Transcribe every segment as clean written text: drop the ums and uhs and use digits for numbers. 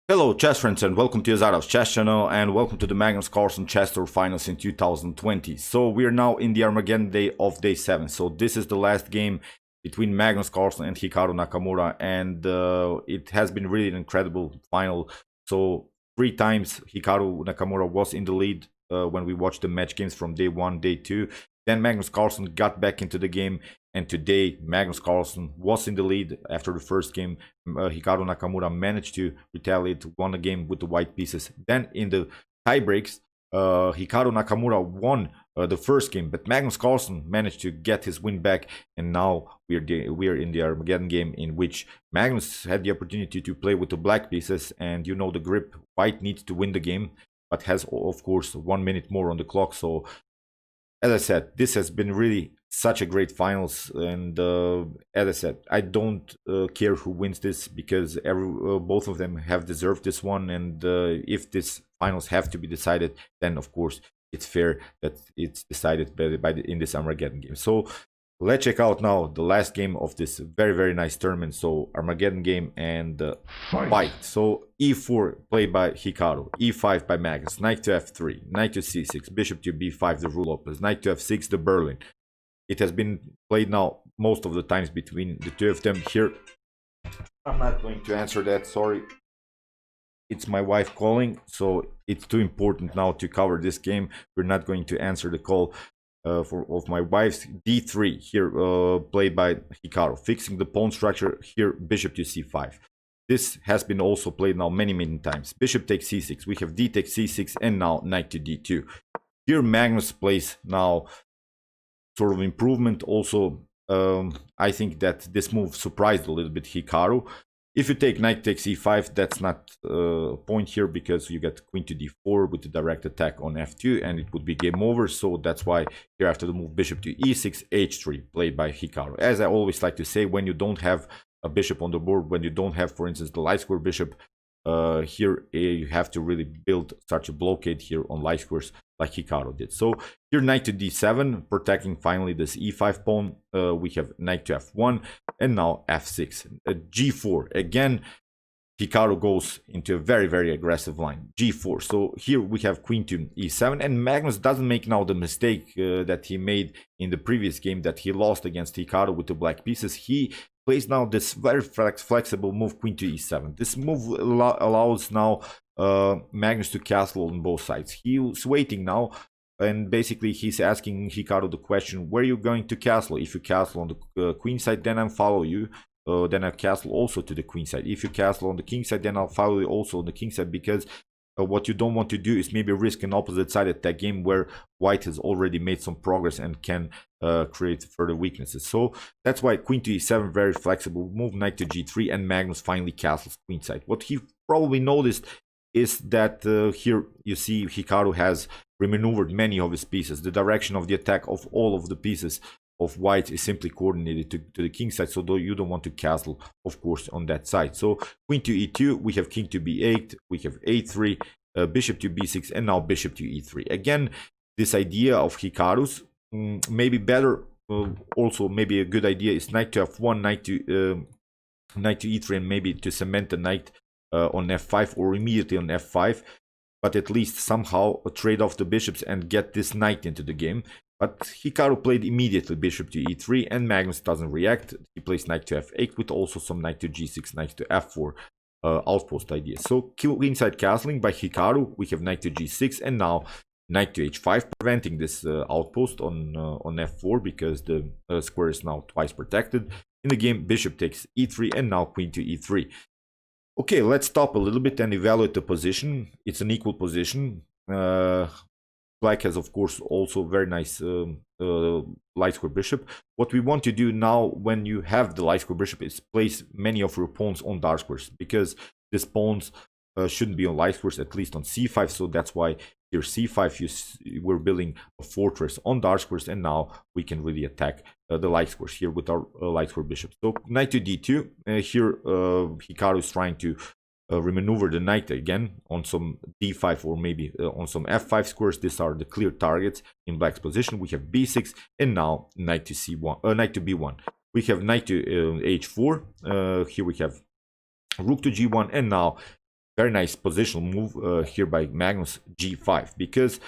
Hello chess friends and welcome to Jozarov's chess channel and welcome to the Magnus Carlsen Chess Tour finals in 2020. So we are now in the Armageddon day of day 7. So this is the last game between Magnus Carlsen and Hikaru Nakamura, and it has been really an incredible final. So 3 times Hikaru Nakamura was in the lead when we watched the match games from day 1, day 2. Then Magnus Carlsen got back into the game, and today Magnus Carlsen was in the lead after the first game. Hikaru Nakamura managed to retaliate, won the game with the white pieces. Then in the tiebreaks, Hikaru Nakamura won the first game, but Magnus Carlsen managed to get his win back, and now we are in the Armageddon game, in which Magnus had the opportunity to play with the black pieces, and you know the grip. White needs to win the game, but has of course 1 minute more on the clock. So as I said, this has been really such a great finals, and as I said, I don't care who wins this, because both of them have deserved this one, and if this finals have to be decided, then of course it's fair that it's decided in this Armageddon game. So let's check out now the last game of this very nice tournament. So Armageddon game and fight. So e4 played by Hikaru, e5 by Magnus, knight to f3, knight to c6, bishop to b5, the rule opens, knight to f6, the Berlin. It has been played now most of the times between the two of them. Here I'm not going to answer that, sorry, it's my wife calling, so it's too important now to cover this game. We're not going to answer the call of my wife's. d3 here played by Hikaru, fixing the pawn structure. Here bishop to c5. This has been also played now many times. Bishop takes c6, we have d takes c6, and now knight to d2. Here Magnus plays now sort of improvement. Also I think that this move surprised a little bit Hikaru. If you take knight takes e5, that's not a point here, because you get queen to d4 with the direct attack on f2, and it would be game over. So that's why here after the move bishop to e6, h3 played by Hikaru. As I always like to say, when you don't have a bishop on the board, when you don't have, for instance, the light square bishop, here you have to really build such a blockade here on light squares like Hikaru did. So here knight to d7, protecting finally this e5 pawn. We have knight to f1, and now f6. g4 again. Hikaru goes into a very aggressive line, g4. So here we have queen to e7, and Magnus doesn't make now the mistake that he made in the previous game that he lost against Hikaru with the black pieces. He plays now this very flexible move, queen to e7. This move allows now Magnus to castle on both sides. He's waiting now, and basically he's asking Hikaru the question, where are you going to castle? If you castle on the queen side, then I'll follow you. Then I'll castle also to the queen side. If you castle on the king side, then I'll follow you also on the king side, because what you don't want to do is maybe risk an opposite side attack game where white has already made some progress and can create further weaknesses. So that's why queen to e7, very flexible move, knight to g3, and Magnus finally castles queen side. What he probably noticed is that here you see Hikaru has remaneuvered many of his pieces. The direction of the attack of all of the pieces of white is simply coordinated to the king side, so though you don't want to castle, of course, on that side. So queen to e2, we have king to b8, we have a3, bishop to b6, and now bishop to e3. Again, this idea of Hikaru's, maybe better, also maybe a good idea is knight to f1, knight to e3, and maybe to cement the knight on f5 or immediately on f5, but at least somehow trade off the bishops and get this knight into the game. But Hikaru played immediately bishop to e3, and Magnus doesn't react. He plays knight to f8 with also some knight to g6, knight to f4 outpost idea. So queenside castling by Hikaru, we have knight to g6, and now knight to h5, preventing this outpost on f4, because the square is now twice protected. In the game, bishop takes e3, and now queen to e3. Okay, let's stop a little bit and evaluate the position. It's an equal position. Black has, of course, also very nice light square bishop. What we want to do now, when you have the light square bishop, is place many of your pawns on dark squares, because these pawns shouldn't be on light squares, at least on c5. So that's why here c5 we're building a fortress on dark squares, and now we can really attack the light squares here with our light square bishop. So knight to d2. Here Hikaru is trying to remaneuver the knight again on some d5 or maybe on some f5 squares. These are the clear targets in black's position. We have b6, and now knight to c1, knight to b1. We have knight to h4. Here we have rook to g1, and now very nice positional move here by Magnus g5, because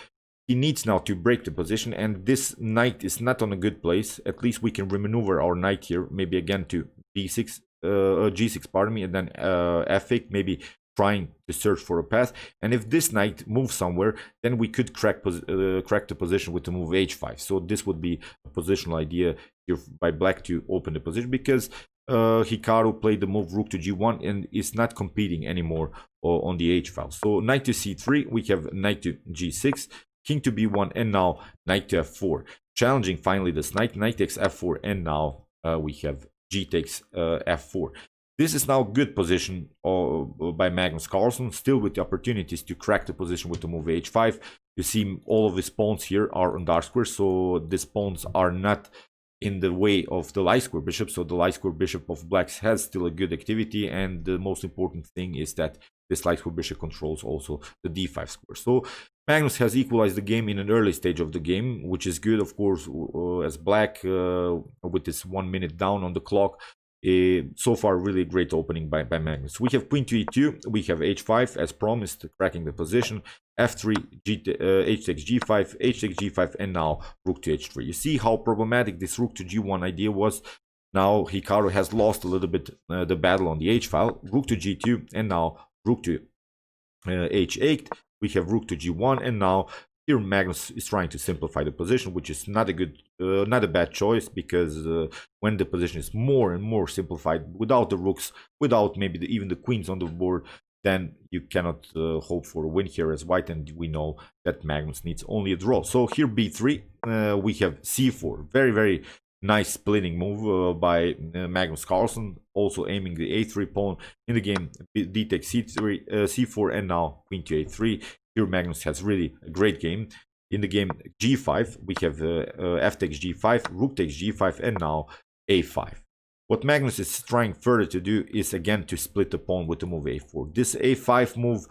he needs now to break the position, and this knight is not on a good place. At least we can remaneuver our knight here, maybe again to b6, g6, pardon me, and then f8, maybe trying to search for a path. And if this knight moves somewhere, then we could crack the position with the move h5. So this would be a positional idea here by black to open the position, because Hikaru played the move rook to g1 and is not competing anymore on the h file. So knight to c3, we have knight to g6, king to b1, and now knight to f4. Challenging finally this knight, knight takes f4, and now we have g takes f4. This is now good position by Magnus Carlsen, still with the opportunities to crack the position with the move h5. You see all of his pawns here are on dark square, so these pawns are not in the way of the light square bishop. So the light square bishop of blacks has still a good activity, and the most important thing is that this light square bishop controls also the d5 square. So Magnus has equalized the game in an early stage of the game, which is good, of course, as black with this 1 minute down on the clock. So far, really great opening by Magnus. We have queen to e2, we have h5 as promised, cracking the position, f3, h takes g5, h takes g5, and now rook to h3. You see how problematic this rook to g1 idea was. Now Hikaru has lost a little bit the battle on the h file. Rook to g2, and now rook to h8. We have rook to g1, and now here Magnus is trying to simplify the position, which is not a bad choice, because when the position is more and more simplified, without the rooks, without maybe even the queens on the board, then you cannot hope for a win here as white, and we know that Magnus needs only a draw. So here b3, we have c4, very nice splitting move by Magnus Carlsen, also aiming the a3 pawn in the game. D takes c3, c4, and now queen to a3. Here Magnus has really a great game. In the game g5, we have f takes g5, rook takes g5, and now a5. What Magnus is trying further to do is again to split the pawn with the move a4. This a5 move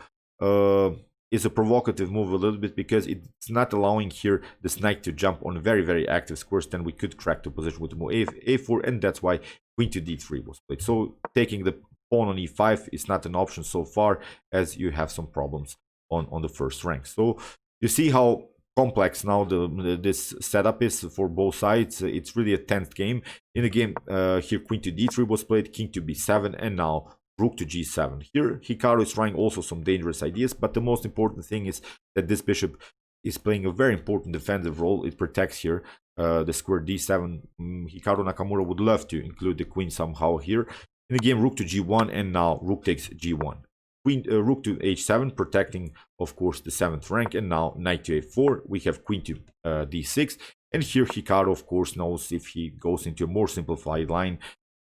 is a provocative move a little bit, because it's not allowing here this knight to jump on very active squares. Then we could crack the position with the move a4, and that's why queen to d3 was played. So taking the pawn on e5 is not an option so far, as you have some problems on the first rank. So you see how complex now this setup is for both sides. It's really a tense game. In the game here, queen to d3 was played, king to b7, and now rook to g7. Here Hikaru is trying also some dangerous ideas, but the most important thing is that this bishop is playing a very important defensive role. It protects here the square d7. Hikaru Nakamura would love to include the queen somehow here. In the game, rook to g1, and now rook takes g1. Rook to h7, protecting, of course, the 7th rank, and now knight to a4. We have queen to d6, and here Hikaru, of course, knows if he goes into a more simplified line,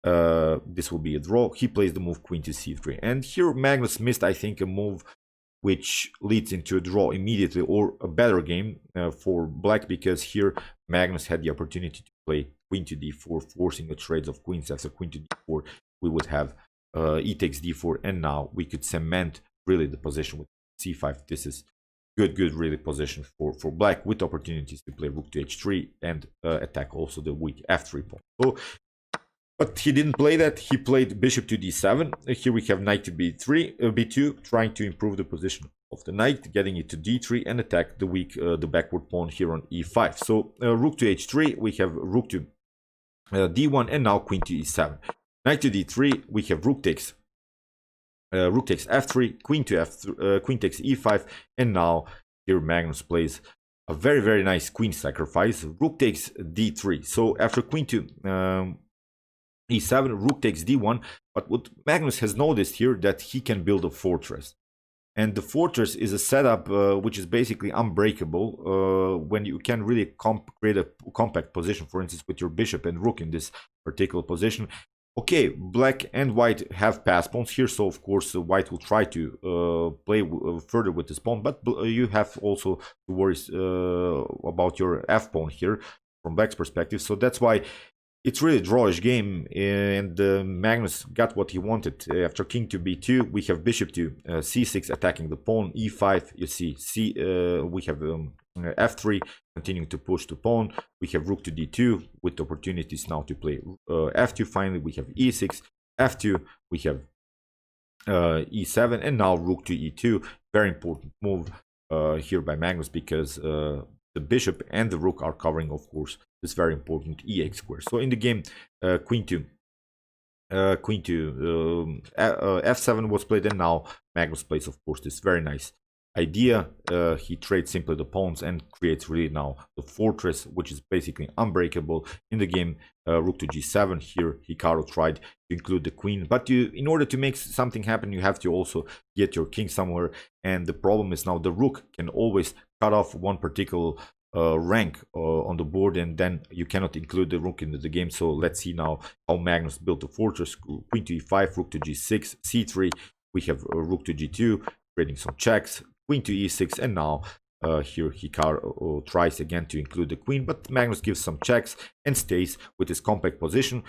this will be a draw. He plays the move queen to c3, and here Magnus missed, I think, a move which leads into a draw immediately, or a better game for black, because here Magnus had the opportunity to play queen to d4, forcing the trades of queens. After queen to d4, we would have e takes d4, and now we could cement really the position with c5. This is good really position for black, with opportunities to play rook to h3 and attack also the weak f3 pawn. So, but he didn't play that. He played bishop to d7. Here we have knight to b2, trying to improve the position of the knight, getting it to d3 and attack the weak the backward pawn here on e5. So rook to h3, we have rook to d1, and now queen to e7. Knight to d3, we have rook takes f3, queen takes e5, and now here Magnus plays a very nice queen sacrifice. Rook takes d3. So after queen to e7, rook takes d1. But what Magnus has noticed here, that he can build a fortress, and the fortress is a setup which is basically unbreakable when you can really create a compact position, for instance, with your bishop and rook in this particular position. Okay, black and white have pass pawns here, so of course white will try to play further with this pawn, but you have also to worry about your f pawn here from black's perspective. So that's why it's really a drawish game, and Magnus got what he wanted. After king to b2, we have bishop to c6 attacking the pawn. e5, you see, we have f3 continuing to push the pawn. We have rook to d2 with opportunities now to play f2. Finally, we have e6, f2. We have e7, and now rook to e2. Very important move here by Magnus, because the bishop and the rook are covering, of course, this very important e8 square. So in the game, queen to f7 was played, and now Magnus plays, of course, this very nice idea. He trades simply the pawns and creates really now the fortress, which is basically unbreakable in the game. Rook to g7. Here Hikaru tried to include the queen, but in order to make something happen, you have to also get your king somewhere, and the problem is now the rook can always cut off one particular rank on the board, and then you cannot include the rook into the game. So let's see now how Magnus built the fortress. Queen to e5, rook to g6, c3. We have rook to g2, creating some checks. Queen to e6, and now here Hikaru tries again to include the queen, but Magnus gives some checks and stays with his compact position.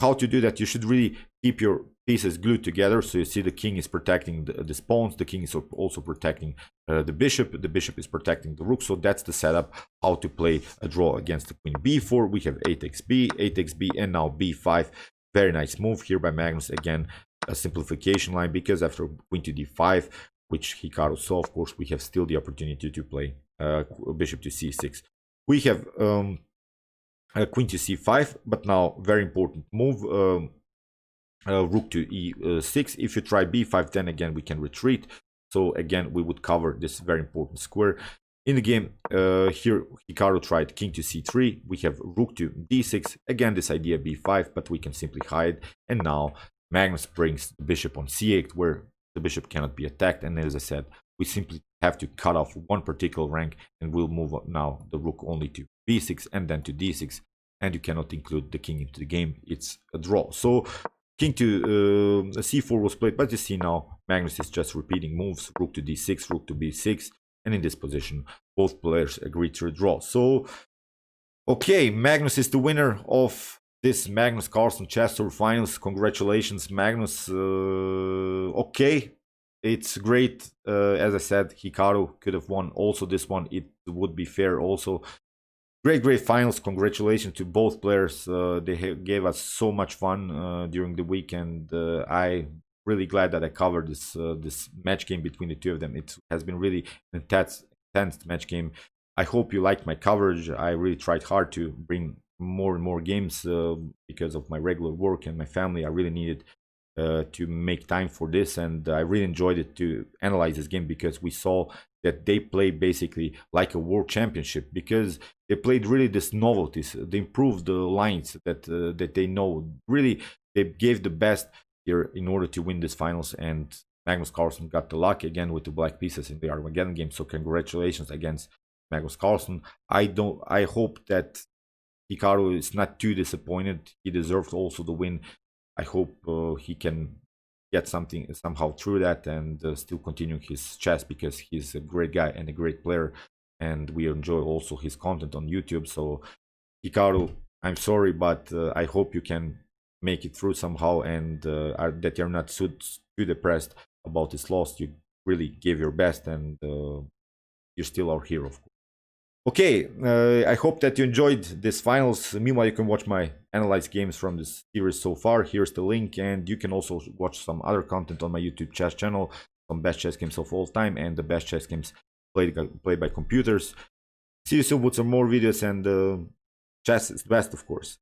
How to do that? You should really keep your pieces glued together. So you see the king is protecting the pawns, the king is also protecting the bishop is protecting the rook. So that's the setup how to play a draw against the queen. b4, we have 8xb, and now b5. Very nice move here by Magnus. Again, a simplification line, because after queen to d5, which Hikaru saw, of course, we have still the opportunity to play bishop to c6. We have queen to c5, but now very important move, rook to e6. If you try b5, then again we can retreat. So again, we would cover this very important square. In the game, here Hikaru tried king to c3. We have rook to d6. Again, this idea b5, but we can simply hide. And now Magnus brings the bishop on c8, where the bishop cannot be attacked. And as I said, we simply have to cut off one particular rank, and we'll move now the rook only to b6 and then to d6, and you cannot include the king into the game. It's a draw. So king to c4 was played, but you see now Magnus is just repeating moves. Rook to d6, rook to b6, and in this position both players agree to a draw. So okay, Magnus is the winner of this Magnus Carlsen Chess Tour Finals. Congratulations, Magnus. Okay, it's great. As I said, Hikaru could have won also this one. It would be fair also. Great finals. Congratulations to both players. They gave us so much fun during the weekend. I'm really glad that I covered this match game between the two of them. It has been really an intense match game. I hope you liked my coverage. I really tried hard to bring more and more games because of my regular work and my family. I really needed to make time for this, and I really enjoyed it to analyze this game, because we saw that they play basically like a world championship, because they played really this novelties. They improved the lines that they know. Really, they gave the best here in order to win this finals, and Magnus Carlsen got the luck again with the black pieces in the Armageddon game. So congratulations against Magnus Carlsen. I hope that Hikaru is not too disappointed. He deserved also the win. I hope he can get something somehow through that and still continue his chess, because he's a great guy and a great player, and we enjoy also his content on YouTube. So Hikaru, I'm sorry, but I hope you can make it through somehow, and that you're not too depressed about this loss. You really gave your best, and you're still our hero, of course. Okay, I hope that you enjoyed this finals. Meanwhile, you can watch my analyzed games from this series so far. Here's the link, and you can also watch some other content on my YouTube chess channel, some best chess games of all time and the best chess games played by computers. See you soon with some more videos, and chess is the best, of course.